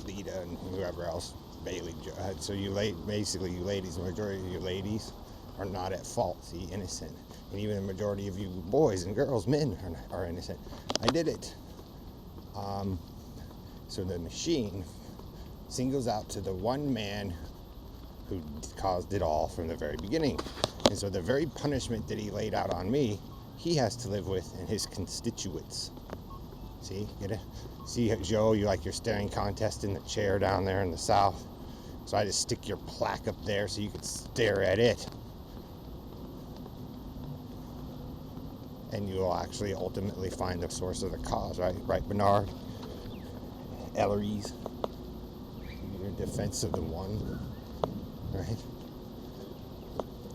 Lita and whoever else, Bailey. So you basically, you ladies, the majority of you ladies are not at fault, see, innocent. And even the majority of you boys and girls, men, are innocent. I did it. So the machine singles out to the one man who caused it all from the very beginning. And so the very punishment that he laid out on me, he has to live with and his constituents. See, get it? See, Joe, you like your staring contest in the chair down there in the south. So I just stick your plaque up there so you can stare at it. And you will actually ultimately find the source of the cause, right? Right, Bernard? Ellery's. Your defense of the one, right?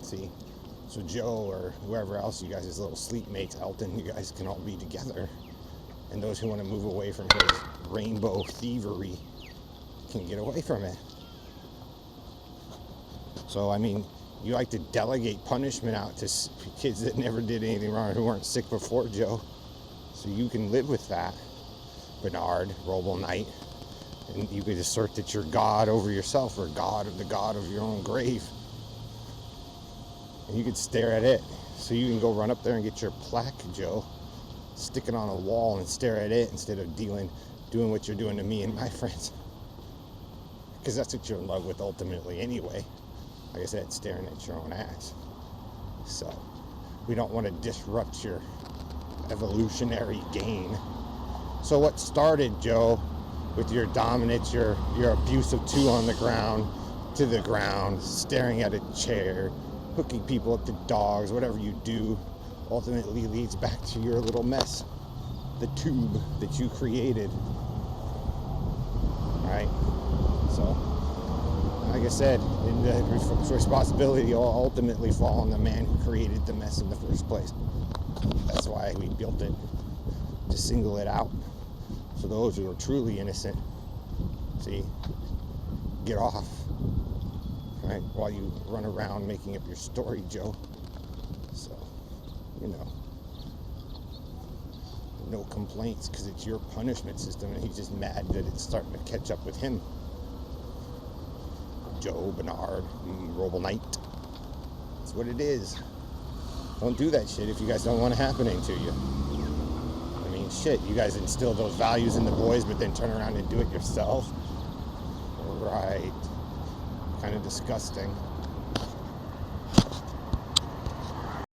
See? So Joe or whoever else, you guys' little sleep mates, Elton, you guys can all be together. And those who want to move away from his rainbow thievery can get away from it. So, I mean, you like to delegate punishment out to kids that never did anything wrong, who weren't sick before Joe. So you can live with that, Bernard, Roble Knight. And you could assert that you're God over yourself, or God of your own grave. And you could stare at it. So you can go run up there and get your plaque, Joe, stick it on a wall and stare at it instead of doing what you're doing to me and my friends. Because that's what you're in love with ultimately anyway. Like I said, staring at your own ass. So we don't want to disrupt your evolutionary gain. So what started, Joe, with your dominance, your abuse of two on the ground, to the ground, staring at a chair, hooking people up to dogs, whatever you do, ultimately leads back to your little mess, the tube that you created, right? So, like I said, the responsibility will ultimately fall on the man who created the mess in the first place. That's why we built it, to single it out. So those who are truly innocent, see, get off, right? While you run around making up your story, Joe. So, you know, no complaints because it's your punishment system and he's just mad that it's starting to catch up with him. Joe, Bernard, Roble Knight. That's what it is. Don't do that shit if you guys don't want it happening to you. I mean, shit, you guys instill those values in the boys but then turn around and do it yourself. Right. Kind of disgusting.